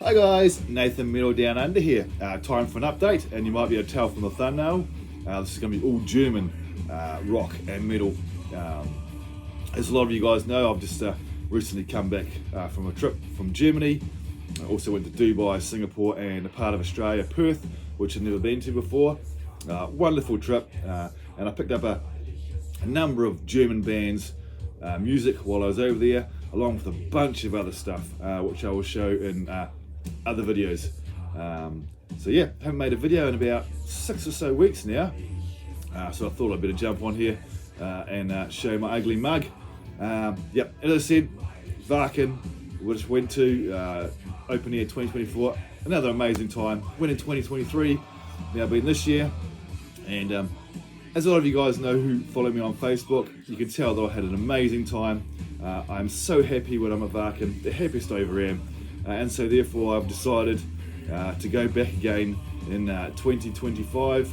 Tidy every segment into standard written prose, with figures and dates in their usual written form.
Hi guys, Nathan Metal Down Under here. Time for an update, and you might be able to tell from the thumbnail, this is going to be all German rock and metal. As a lot of you guys know, I've just recently come back from a trip from Germany. I also went to Dubai, Singapore, and a part of Australia, Perth, which I've never been to before. Wonderful trip, and I picked up a number of German bands' music while I was over there, along with a bunch of other stuff, which I will show in other videos. So yeah, haven't made a video in about 6 or so weeks now, so I thought I'd better jump on here and show my ugly mug. Yep, as I said, Wacken, we just went to open air 2024, another amazing time. Went in 2023, now been this year, and as a lot of you guys know who follow me on Facebook, you can tell that I had an amazing time. I'm so happy when I'm at Wacken, the happiest I ever am. And so therefore I've decided to go back again in 2025.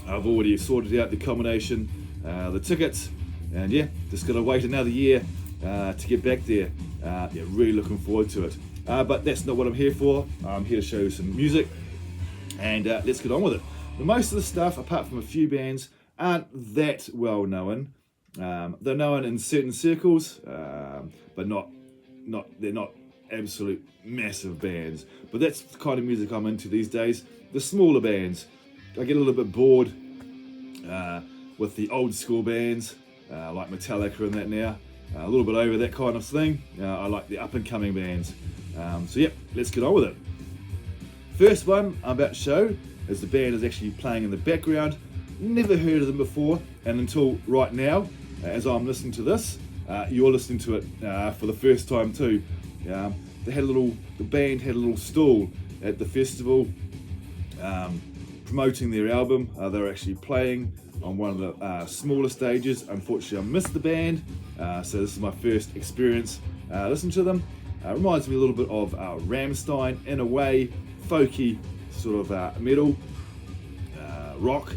I've already sorted out the accommodation, the tickets, and yeah, just gotta wait another year to get back there. Yeah, really looking forward to it. But that's not what I'm here for. I'm here to show you some music, and let's get on with it. Most of the stuff, apart from a few bands, aren't that well known. They're known in certain circles, but they're not absolute massive bands. But that's the kind of music I'm into these days. The smaller bands. I get a little bit bored with the old school bands like Metallica and that now. A little bit over that kind of thing. I like the up and coming bands. So yep, let's get on with it. First one I'm about to show is the band is actually playing in the background. Never heard of them before, and until right now, as I'm listening to this, you're listening to it for the first time too. The band had a little stall at the festival promoting their album. They were actually playing on one of the smaller stages. Unfortunately, I missed the band, so this is my first experience listening to them. Reminds me a little bit of Rammstein in a way, folky sort of metal, rock.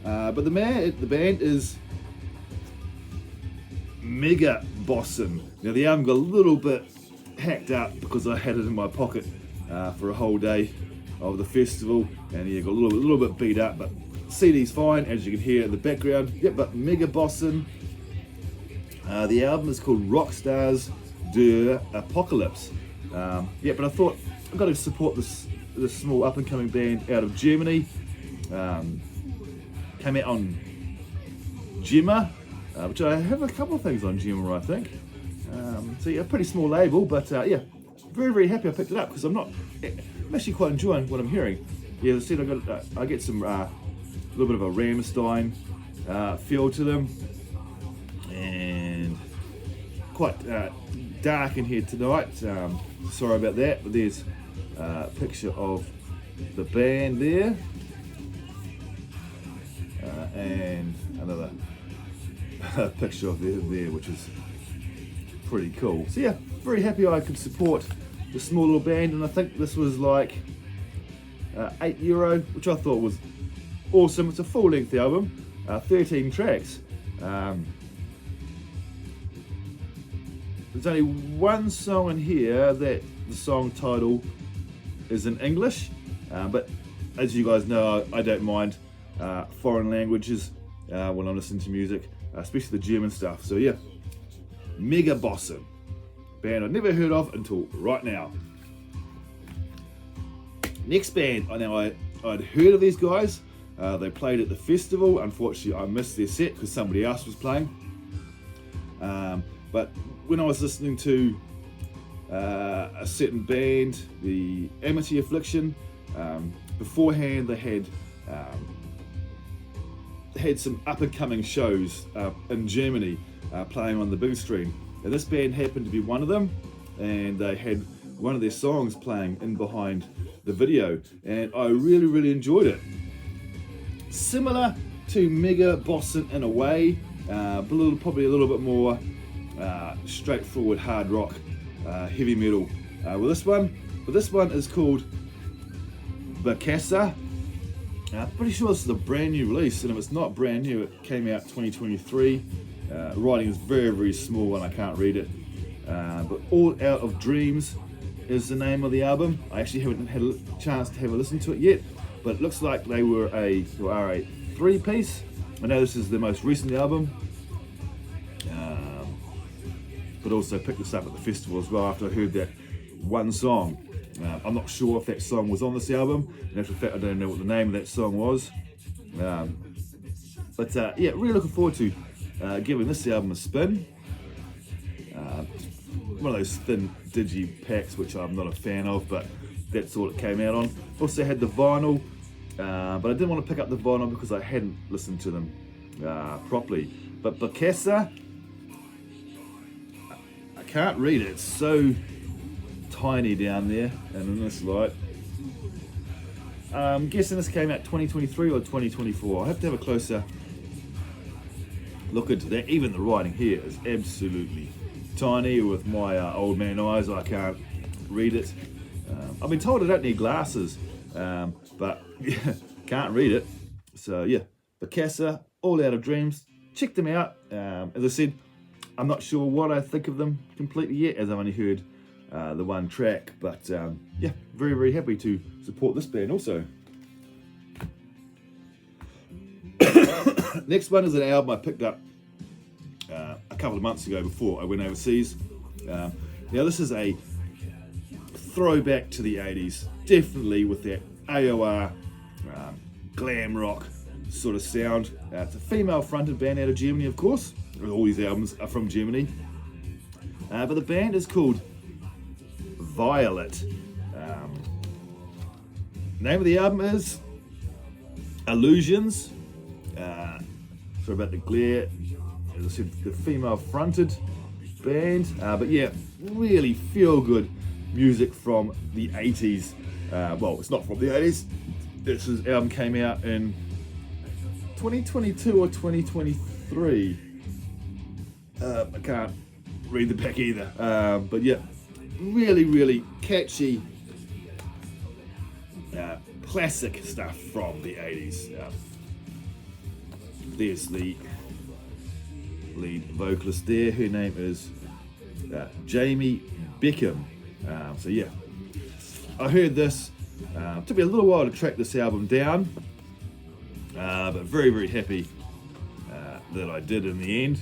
But the band is Mega Bossen. Now the album got a little bit hacked up because I had it in my pocket for a whole day of the festival, and yeah, got a little bit beat up, but CD's fine, as you can hear in the background. Yep, but Mega Bossen. The album is called Rockstars der Apocalypse. Yeah, but I thought I've got to support this small up and coming band out of Germany. Came out on Gemma, which I have a couple of things on Gemma, I think. So yeah, a pretty small label, but yeah, very happy I picked it up because I'm actually quite enjoying what I'm hearing. Yeah, as I said, I get some little bit of a Rammstein feel to them, and quite dark in here tonight. Sorry about that, but there's a picture of the band there, and another picture of them there, which is pretty cool. So yeah, very happy I could support the small little band, and I think this was like €8, which I thought was awesome. It's a full-length album, 13 tracks. There's only one song in here that the song title is in English, but as you guys know, I don't mind foreign languages when I'm listening to music, especially the German stuff. So yeah, Mega Bossen, band I'd never heard of until right now. Next band, I'd heard of these guys. They played at the festival. Unfortunately, I missed their set because somebody else was playing. But when I was listening to a certain band, the Amity Affliction, beforehand they had some up-and-coming shows in Germany playing on the big screen. And this band happened to be one of them, and they had one of their songs playing in behind the video, and I really enjoyed it. Similar to Mega Bossen in a way, but probably a little bit more straightforward hard rock, heavy metal. With this one is called Bacassa. I'm pretty sure this is a brand new release, and if it's not brand new, it came out 2023. Writing is very small and I can't read it. But All Out of Dreams is the name of the album. I actually haven't had a chance to have a listen to it yet, but it looks like they are a 3-piece. I know this is the most recent album, but also picked this up at the festival as well after I heard that one song. I'm not sure if that song was on this album, in actual fact I don't know what the name of that song was. But yeah, really looking forward to giving this album a spin. One of those thin digi packs which I'm not a fan of, but that's all it came out on. Also had the vinyl, but I didn't want to pick up the vinyl because I hadn't listened to them properly. But Bacassa, I can't read it, it's so tiny down there and in this light. I'm guessing this came out 2023 or 2024. I have to have a closer look into that. Even the writing here is absolutely tiny. With my old man eyes, I can't read it. I've been told I don't need glasses, but yeah, can't read it. So yeah, Bacassa, All Out of Dreams. Check them out. As I said, I'm not sure what I think of them completely yet, as I've only heard the one track, but yeah, very, very happy to support this band also. Next one is an album I picked up a couple of months ago before I went overseas. Now this is a throwback to the 80s, definitely with that AOR glam rock sort of sound. It's a female fronted band out of Germany, of course. All these albums are from Germany, but the band is called Violet. Name of the album is Illusions. Sorry about the glare. As I said, the female fronted band, but yeah, really feel good music from the 80s. Well, it's not from the 80s. This album came out in 2022 or 2023. I can't read the back either, but yeah, really, really catchy, classic stuff from the 80s. There's the lead vocalist there. Her name is Jamie Beckham. So yeah, I heard this. Took me a little while to track this album down, but very, very happy that I did in the end.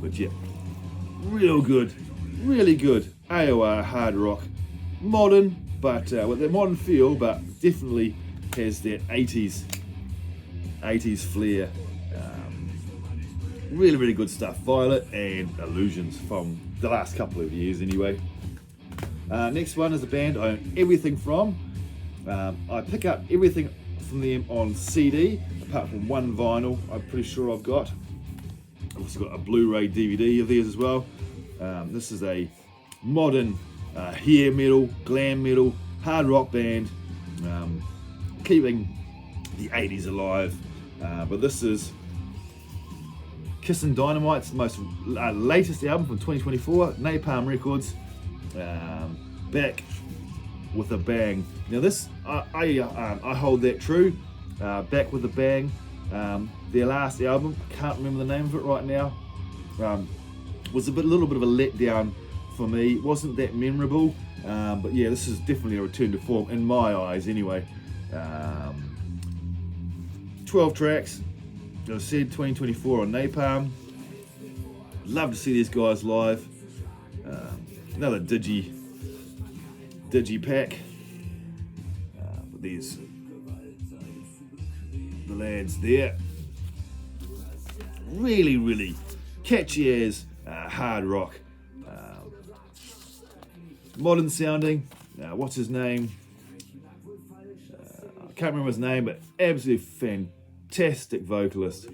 But yeah, real good, really good AOR hard rock, modern, but with that modern feel, but definitely has that 80s flair. Really, really good stuff. Violet and Illusions from the last couple of years anyway. Next one is a band I own everything from. I pick up everything from them on CD, apart from one vinyl I'm pretty sure I've got. I've also got a Blu-ray DVD of theirs as well. This is a modern hair metal, glam metal, hard rock band, keeping the 80s alive. But this is Kissin' Dynamite's most latest album from 2024, Napalm Records, back with a bang. Now this, I hold that true, back with a bang. Their last album, can't remember the name of it right now, was a little bit of a letdown for me. It wasn't that memorable, but yeah, this is definitely a return to form in my eyes anyway. 12 tracks, as I said, 2024 on Napalm. Love to see these guys live. Another digi pack. But there's the lads there. Really, really catchy as hard rock. Modern sounding. What's his name? I can't remember his name, but absolutely fantastic vocalist.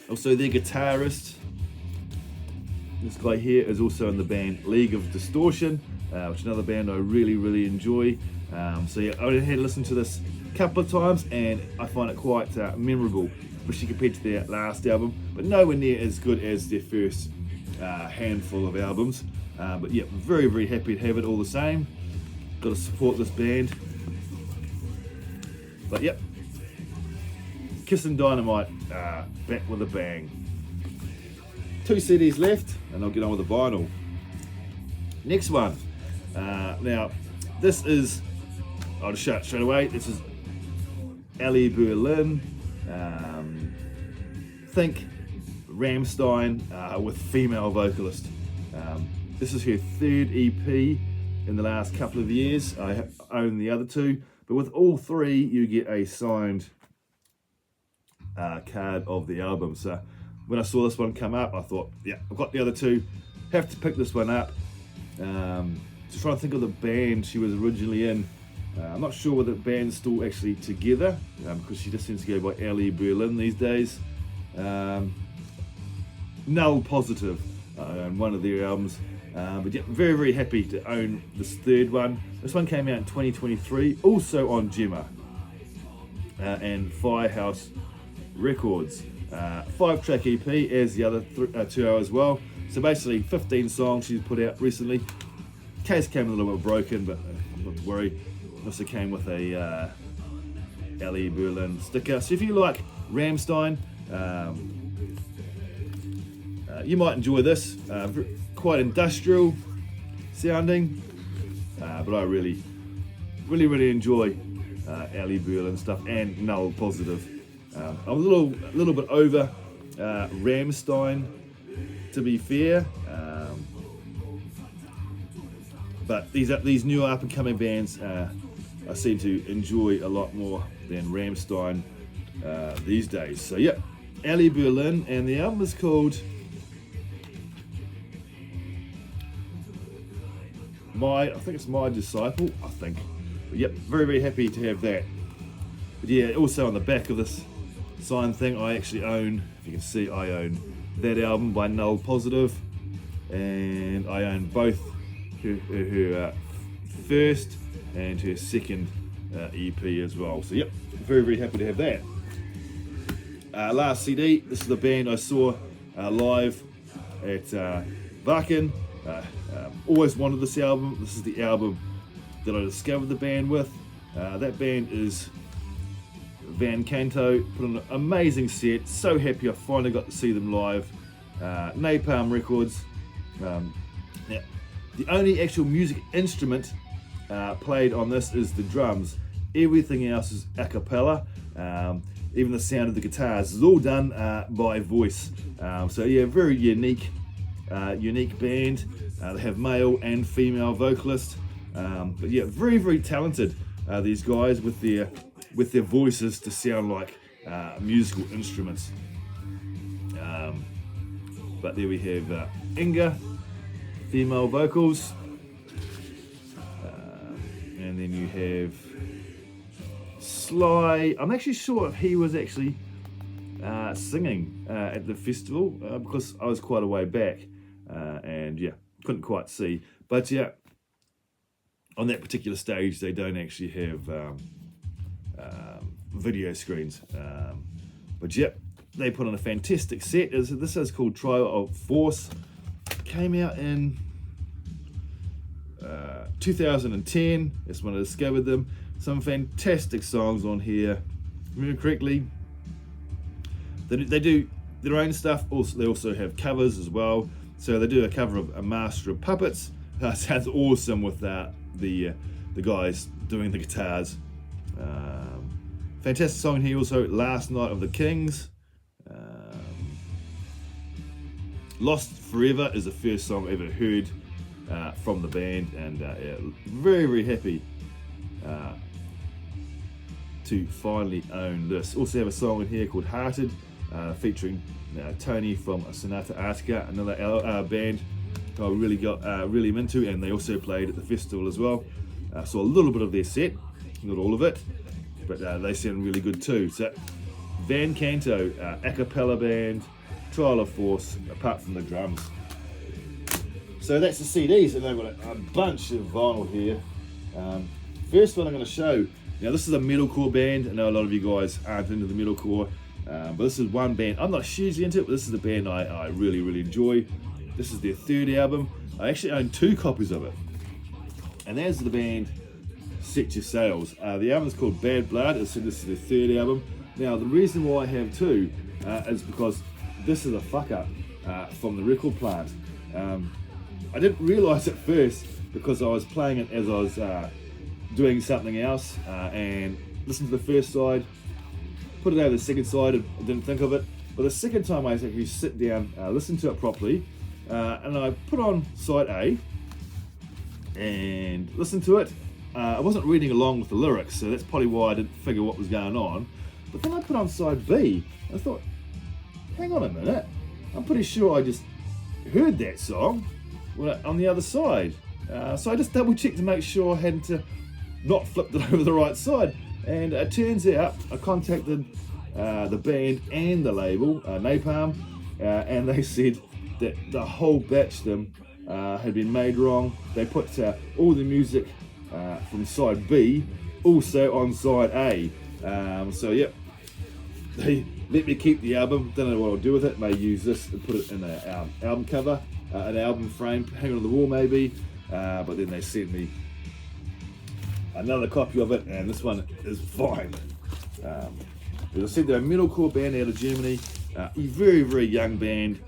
Also their guitarist, this guy here, is also in the band League of Distortion, which is another band I really, really enjoy. So yeah, I had to listen to this a couple of times and I find it quite memorable, especially compared to their last album, but nowhere near as good as their first handful of albums. But yeah, very, very happy to have it all the same. Got to support this band. But yep, Kissin' Dynamite, back with a bang. 2 CDs left and I'll get on with the vinyl. Next one. Now, this is, I'll just show it straight away. This is Ellie Berlin. Think Rammstein with female vocalist. This is her third EP in the last couple of years. I own the other two, but with all three, you get a signed card of the album. So when I saw this one come up, I thought, yeah, I've got the other two, have to pick this one up. Just trying to think of the band she was originally in. I'm not sure whether the band's still actually together, because she just seems to go by Ellie Berlin these days. Null Positive on one of their albums. But yeah, very, very happy to own this third one. This one came out in 2023, also on Gemma and Firehouse Records. 5-track EP, as the other two are as well. So basically 15 songs she's put out recently. Case came a little bit broken, but not to worry. Also came with a Ellie Berlin sticker. So if you like Rammstein, you might enjoy this. Quite industrial sounding, but I really enjoy Ellie Berlin stuff and Null Positive. I'm a little bit over Rammstein, to be fair, but these new up and coming bands I seem to enjoy a lot more than Rammstein these days. So yeah, Ellie Berlin, and the album is called I think it's My Disciple, I think. But yep, very, very happy to have that. But yeah, also on the back of this signed thing, I actually own, if you can see, I own that album by Null Positive, and I own both her first and her second EP as well. So yep, very, very happy to have that. Last CD, this is the band I saw live at Wacken. Always wanted this album. This is the album that I discovered the band with. That band is Van Canto. Put on an amazing set. So happy I finally got to see them live. Napalm Records. Now, the only actual music instrument played on this is the drums. Everything else is a cappella. Even the sound of the guitars is all done by voice. So yeah, very unique band. They have male and female vocalists, but yeah, very, very talented. These guys with their voices to sound like musical instruments. But there we have Inga, female vocals, and then you have Sly. I'm actually sure if he was actually singing at the festival, because I was quite a way back, and yeah, couldn't quite see. But yeah, on that particular stage they don't actually have video screens, but yeah, they put on a fantastic set. This is called Trial of Force. Came out in 2010. That's when I discovered them. Some fantastic songs on here. If I remember correctly, they do their own stuff. Also, they also have covers as well. So they do a cover of A Master of Puppets. Sounds awesome with the guys doing the guitars. Fantastic song here also, Last Night of the Kings. Lost Forever is the first song I ever heard from the band, and yeah, very, very happy to finally own this. Also have a song in here called Hearted, featuring Tony from Sonata Arctica, another band I really got really into, and they also played at the festival as well. Saw a little bit of their set, not all of it, but they sound really good too. So Van Canto, a cappella band, Trial of Force, apart from the drums. So that's the CDs, and they've got a bunch of vinyl here. First one I'm going to show, now this is a metalcore band. I know a lot of you guys aren't into the metalcore, but this is one band, I'm not hugely into it, but this is the band I really, really enjoy. This is their third album. I actually own 2 copies of it. And there's the band Set Your Sails. The album is called Bad Blood, so this is their third album. Now the reason why I have 2 is because this is a fuck up from the record plant. I didn't realise at first because I was playing it as I was doing something else and listened to the first side, put it over the second side and didn't think of it. But the second time I actually sit down, listen to it properly, and I put on side A and listened to it. I wasn't reading along with the lyrics, so that's probably why I didn't figure what was going on. But then I put on side B, and I thought, hang on a minute, I'm pretty sure I just heard that song on the other side. So I just double checked to make sure I hadn't not flipped it over the right side. And it turns out I contacted the band and the label, Napalm, and they said that the whole batch of them had been made wrong. They put all the music from side B also on side A. So yep, they let me keep the album. Don't know what I'll do with it. May use this and put it in an album cover, an album frame, hang it on the wall maybe. But then they sent me another copy of it, and this one is fine. As I said, they're a metalcore band out of Germany, a very, very young band,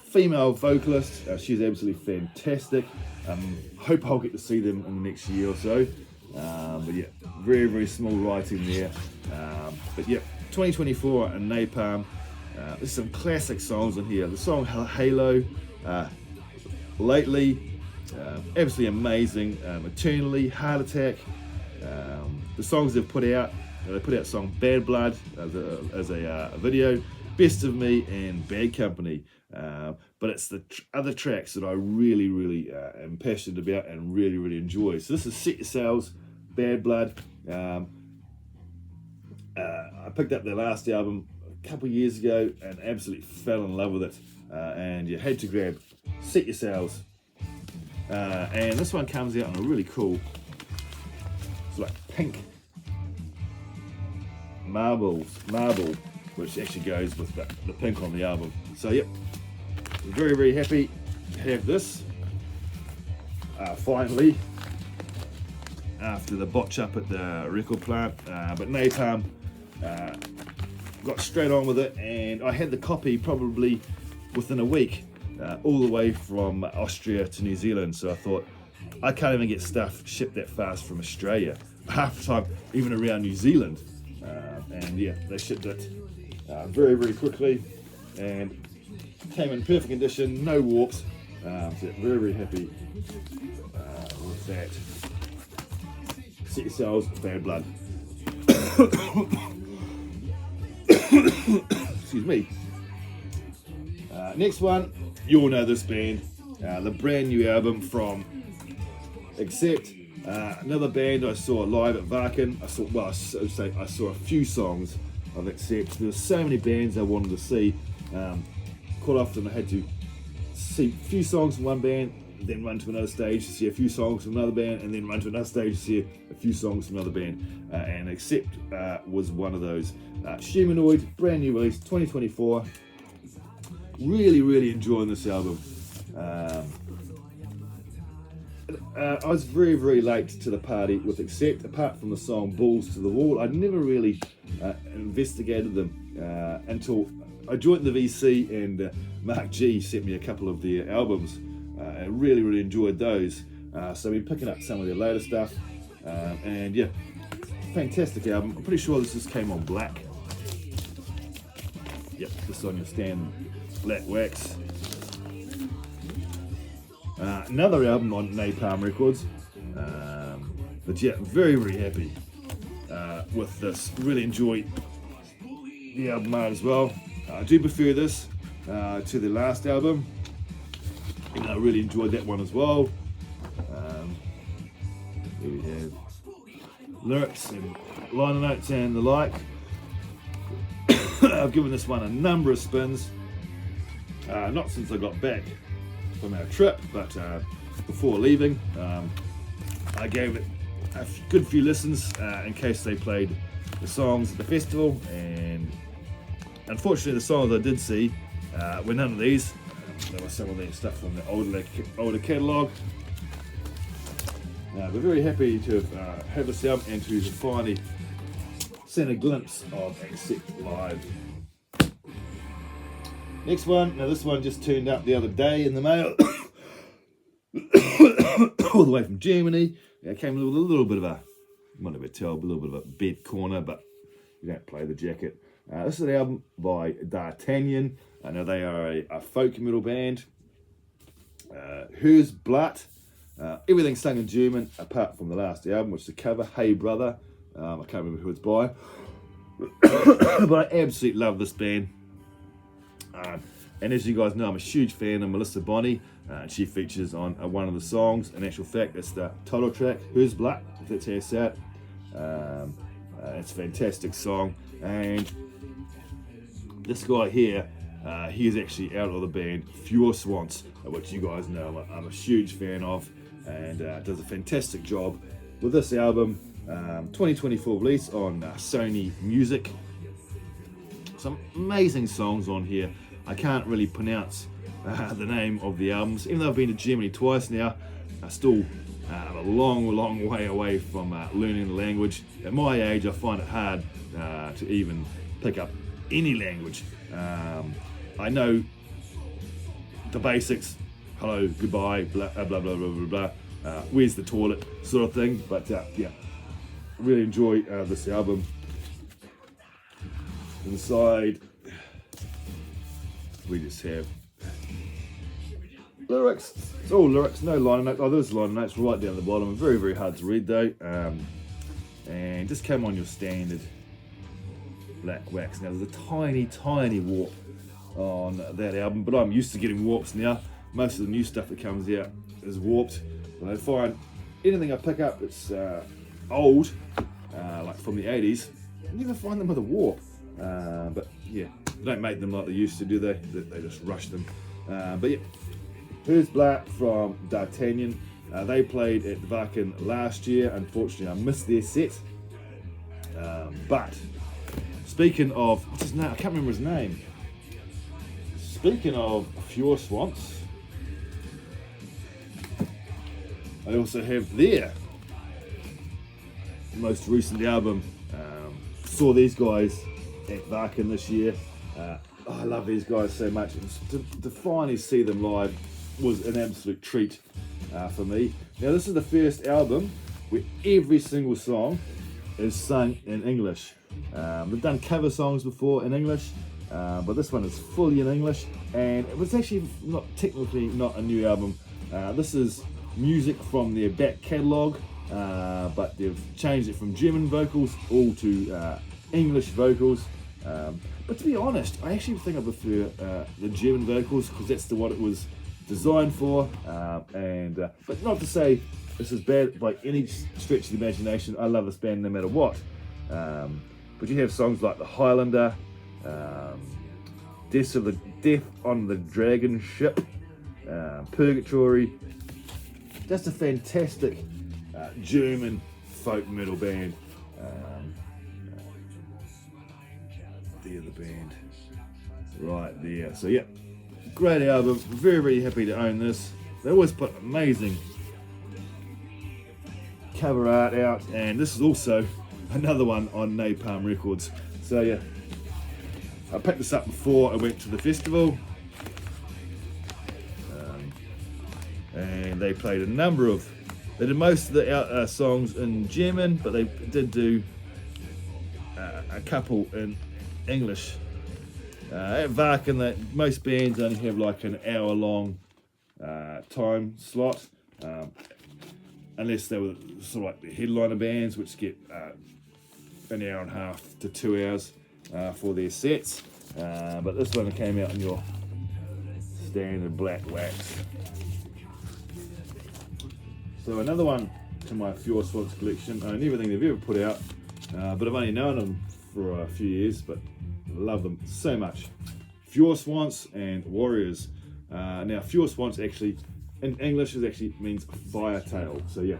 female vocalist. She's absolutely fantastic. Hope I'll get to see them in the next year or so. But yeah, very, very small writing there. But yeah, 2024 and Napalm. There's some classic songs in here. The song Halo, Lately, absolutely amazing. Eternally, Heart Attack. The songs they've put out. They put out the song Bad Blood as a video, Best of Me and Bad Company. But it's the other tracks that I really, really am passionate about and really, really enjoy. So this is Set Your Sails, Bad Blood. I picked up their last album a couple of years ago and absolutely fell in love with it. And you had to grab Set Your Sails. And this one comes out on a really cool, it's like pink marble, which actually goes with the pink on the album. So yep, very, very happy to have this finally, after the botch up at the record plant. But Napalm got straight on with it, and I had the copy probably within a week, all the way from Austria to New Zealand. So I thought, I can't even get stuff shipped that fast from Australia, half the time even around New Zealand. And yeah, they shipped it very, very quickly and came in perfect condition, no warps. So very, very happy with that. Set Yourselves, Bad Blood. Excuse me. Next one, you all know this band, the brand new album from Accept. Another band I saw live at Varkin. I saw a few songs of Accept. There were so many bands I wanted to see. Quite often I had to see a few songs from one band, then run to another stage to see a few songs from another band, and then run to another stage to see a few songs from another band. And Accept was one of those. Humanoid, brand new release, 2024. Really, really enjoying this album. I was very, very late to the party with Accept, apart from the song Balls to the Wall. I'd never really investigated them until I joined the VC, and Mark G sent me a couple of their albums. I really, really enjoyed those. So I've been picking up some of their later stuff. And yeah, fantastic album. I'm pretty sure this just came on black. Yep, this on your stand, black wax. Another album on Napalm Records, but yeah, very, very happy with this. Really enjoy the album art as well. I do prefer this to the last album, and I really enjoyed that one as well. Here we have lyrics and liner notes and the like. I've given this one a number of spins, not since I got back from our trip, but before leaving. I gave it a good few listens in case they played the songs at the festival, and unfortunately the songs I did see were none of these. There was some of their stuff from the older catalogue. We're very happy to have this album and to finally seen a glimpse of Accept live. Next one, now this one just turned up the other day in the mail. all the way from Germany. It came with a little bit of a, not a bit terrible, a little bit of a bent corner, but you don't play the jacket. This is an album by D'Artagnan. Now they are a folk metal band. Who's Blatt. Everything's sung in German apart from the last album, which is a cover, Hey Brother. I can't remember who it's by. But I absolutely love this band. And as you guys know, I'm a huge fan of Melissa Bonney. And she features on one of the songs. In actual fact, it's the title track, Who's Blatt, if that's how you say it. It's a fantastic song. And this guy here, he is actually out of the band Fjord Swans, which you guys know I'm a huge fan of, and does a fantastic job with this album. 2024 release on Sony Music. Some amazing songs on here. I can't really pronounce the name of the albums, even though I've been to Germany twice now. I still am a long way away from learning the language. At my age, I find it hard to even pick up any language. I know the basics, hello, goodbye, blah, blah, blah, blah, blah, blah, where's the toilet, sort of thing, but yeah, really enjoy this album. Inside, we just have lyrics. It's all lyrics, no liner notes. Oh, there's liner notes right down the bottom. Very hard to read though. And just come on your standard black wax. Now there's a tiny warp on that album, but I'm used to getting warps now. Most of the new stuff that comes out is warped. But I find anything I pick up that's old, like from the 80s, I never find them with a warp. But yeah, they don't make them like they used to, do they? They just rush them. But yeah, Who's Blatt from D'Artagnan. They played at Wacken last year. Unfortunately, I missed their set. But speaking of, what's his name? I can't remember his name. Speaking of Fjord Swamps, I also have their most recent album. Saw these guys at Wacken this year. I love these guys so much. To finally see them live was an absolute treat for me. Now this is the first album where every single song is sung in English. They've done cover songs before in English, but this one is fully in English, and it was actually technically not a new album. This is music from their back catalogue, but they've changed it from German vocals all to English vocals. But to be honest, I actually think I prefer the German vocals, because that's what it was designed for. But not to say this is bad by any stretch of the imagination. I love this band no matter what. But you have songs like The Highlander, Death on the Dragon Ship, Purgatory. Just a fantastic German folk metal band. There's the band right there. So yeah, great album. Very happy to own this. They always put amazing cover art out, and this is also another one on Napalm Records. So yeah, I picked this up before I went to the festival, and they played they did most of the songs in German, but they did do a couple in English. At Wacken, most bands only have like an hour-long time slot, unless they were sort of like the headliner bands, which get an hour and a half to 2 hours for their sets. But this one came out in your standard black wax. So another one to my Fjord Swans collection. I own everything they've ever put out, but I've only known them for a few years, but love them so much. Fjord Swans and Warriors. Now Fjord Swans actually in English means fire tail. So yeah,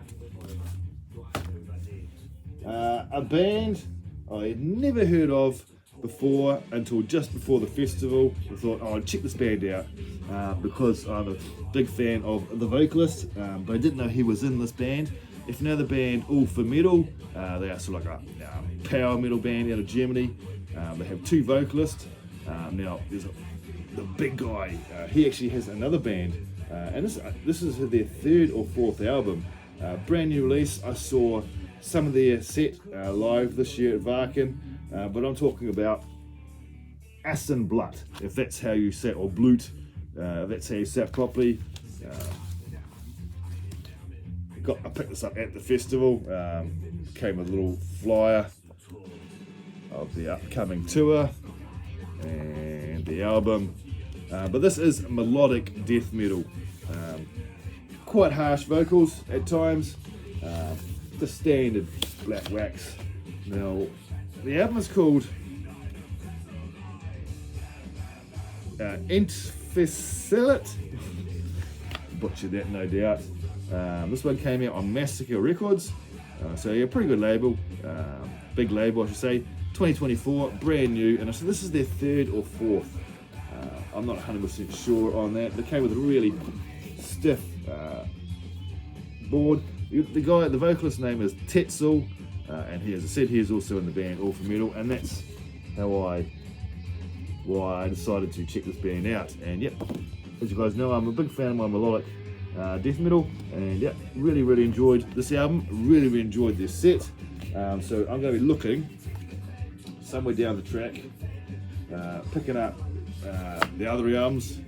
a band I had never heard of before until just before the festival. I thought, I'd check this band out because I'm a big fan of the vocalist, but I didn't know he was in this band. If you know the band All for Metal, they are sort of like a power metal band out of Germany. They have two vocalists. Now there's the big guy. He actually has another band and this is their third or fourth album. Brand new release. I saw some of their set live this year at Varken, but I'm talking about Assen Blut, if that's how you say it, or Blut, if that's how you say it properly. I picked this up at the festival. Came with a little flyer of the upcoming tour and the album. But this is melodic death metal. Quite harsh vocals at times. The standard black wax. Now, the album is called Entfesselit. Butchered that, no doubt. This one came out on Massacre Records. So yeah, pretty good label. Big label, I should say. 2024, brand new. And so this is their third or fourth. I'm not 100% sure on that. They came with a really stiff board. The vocalist's name is Tetzel, and he, as I said, he is also in the band All For Metal, and that's why I decided to check this band out. And yep, as you guys know, I'm a big fan of my melodic death metal, and yeah, really enjoyed this album. Really enjoyed this set. So I'm going to be looking somewhere down the track, picking up the other albums.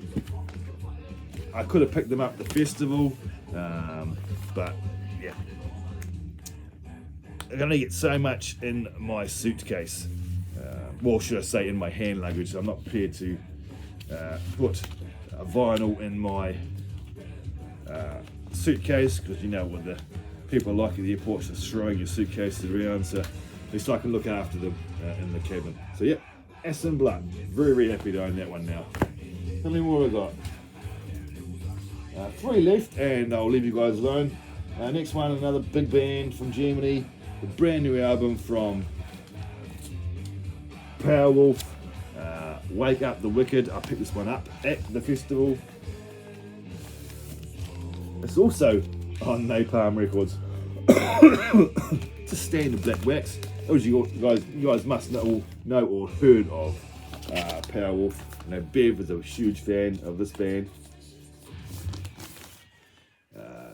I could have picked them up at the festival, but yeah, I'm going to get so much in my suitcase. Well, should I say in my hand luggage. I'm not prepared to put a vinyl in my suitcase, because you know what the people like at the airports are throwing your suitcases around, so at least I can look after them in the cabin. So yeah, Assen Blood, very happy to own that one now. How many more have I got? 3 left, and I'll leave you guys alone. Next one, another big band from Germany, a brand new album from Powerwolf, Wake Up the Wicked. I picked this one up at the festival. It's also on Napalm Records. It's a standard black wax. As you guys must know or heard of Powerwolf. You know, Bev is a huge fan of this band.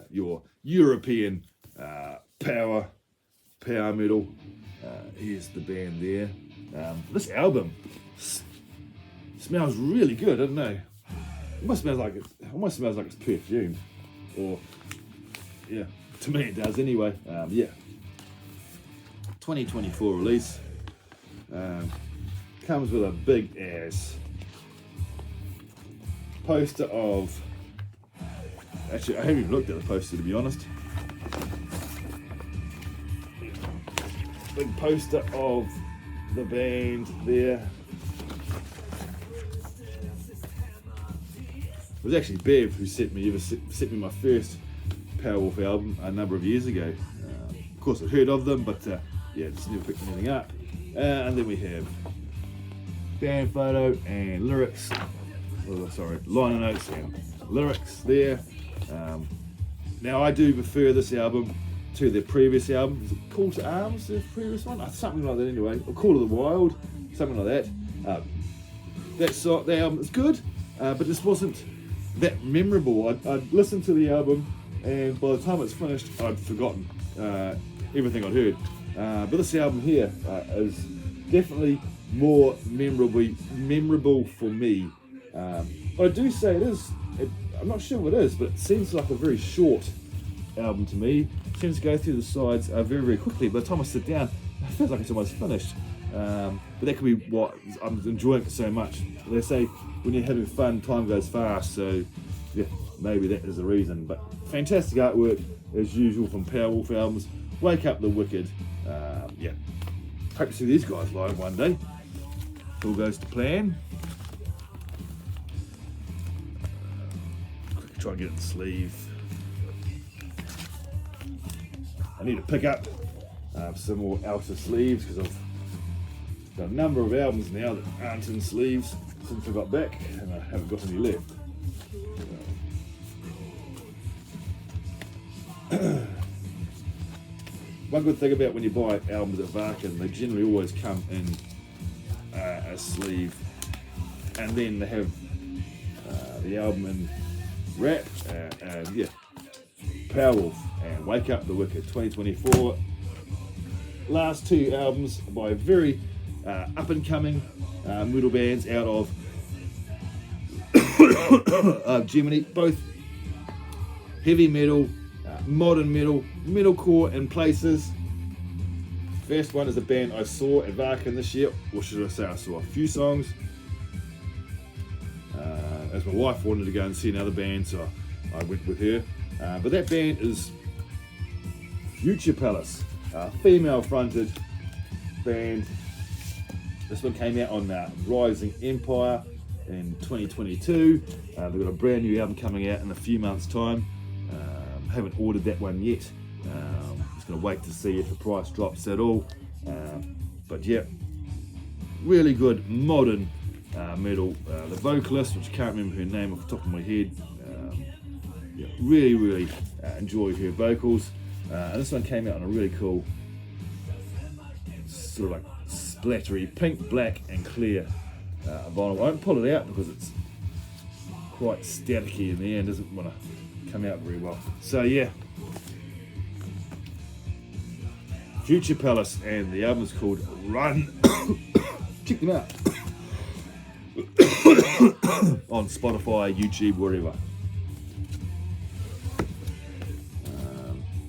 Your European power metal. Here's the band there. This album smells really good. I don't know. It almost smells like it's perfume. Or yeah, to me it does anyway. Yeah, 2024 release. Comes with a big ass poster of. Actually, I haven't even looked at the poster, to be honest. Big poster of the band there. It was actually Bev who sent me my first Powerwolf album a number of years ago. Of course, I'd heard of them, but yeah, just never picked anything up. And then we have band photo and lyrics. Oh, sorry, liner notes and lyrics there. Now I do prefer this album to their previous album. Is it Call to Arms, the previous one? Something like that anyway. Or Call to the Wild, something like that. The album is good, but this wasn't that memorable. I'd listened to the album, and by the time it's finished, I'd forgotten everything I'd heard. But this album here is definitely more memorable for me. I do say it is. I'm not sure what it is, but it seems like a very short album to me. It seems to go through the sides very quickly. By the time I sit down, it feels like it's almost finished. But that could be what I'm enjoying it so much. They say when you're having fun, time goes fast. So yeah, maybe that is the reason. But fantastic artwork as usual from Powerwolf albums. Wake Up the Wicked. Yeah, hope to see these guys live one day. If all goes to plan. Try and get it in the sleeve. I need to pick up some more outer sleeves because I've got a number of albums now that aren't in sleeves since I got back, and I haven't got any left. One good thing about when you buy albums at Varken, they generally always come in a sleeve, and then they have the album in Rap, and yeah, Powerwolf and Wake Up the Wicked 2024. Last two albums by very up and coming metal bands out of Germany, both heavy metal, modern metal, metalcore in places. First one is a band I saw at Wacken this year, or should I say I saw a few songs. As my wife wanted to go and see another band, so I went with her. But that band is Future Palace, a female-fronted band. This one came out on Rising Empire in 2022. They've got a brand new album coming out in a few months' time. Haven't ordered that one yet. Just going to wait to see if the price drops at all. But yeah, really good modern metal. The vocalist, which I can't remember her name off the top of my head, yeah, really enjoyed her vocals. And this one came out on a really cool sort of like splattery pink, black and clear vinyl. I won't pull it out because it's quite staticky in the end, doesn't want to come out very well. So yeah, Future Palace, and the album is called Run. Check them out on Spotify, YouTube, wherever.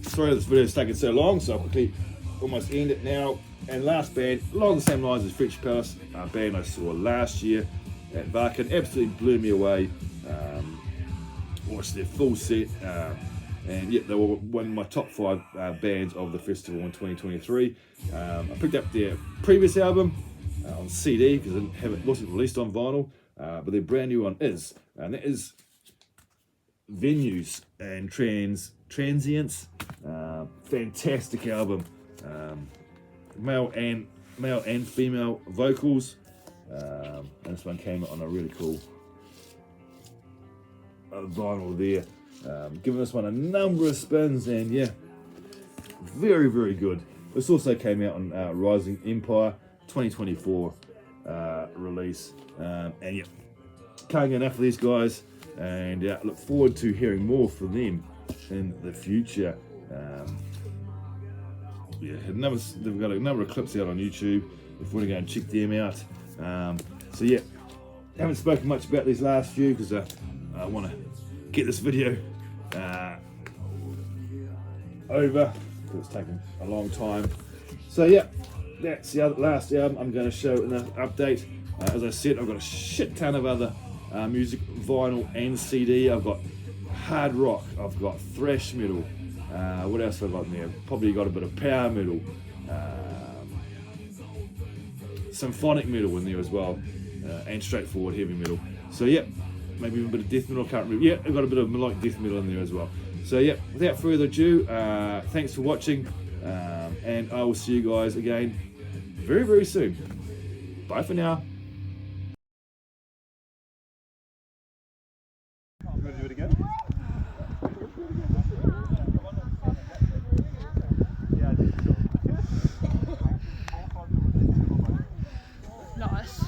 Sorry this video is taking so long, so I'll quickly almost end it now. And last band, along the same lines as Future Palace, a band I saw last year at Wacken, absolutely blew me away. Watched their full set, and yeah, they were one of my top 5 bands of the festival in 2023. I picked up their previous album on CD because it wasn't released on vinyl, but their brand new one is, and that is Venues and Transients. Fantastic album, male and female vocals, and this one came on a really cool vinyl there. Giving this one a number of spins, and yeah, very good. This also came out on Rising Empire 2024 release, and yeah, can't get enough of these guys, and yeah, look forward to hearing more from them in the future. Yeah, they've got a number of clips out on YouTube if you want to go and check them out. So yeah, haven't spoken much about these last few because I want to get this video over because it's taken a long time. So yeah, that's the last album I'm going to show in the update. As I said, I've got a shit ton of other music, vinyl and CD. I've got hard rock, I've got thrash metal, what else have I got in there? Probably got a bit of power metal, symphonic metal in there as well, and straightforward heavy metal. So yeah, maybe even a bit of death metal, I can't remember. Yeah, I've got a bit of melodic death metal in there as well. So yeah, without further ado, thanks for watching, and I will see you guys again very soon. Bye for now. You want to do it again? Nice.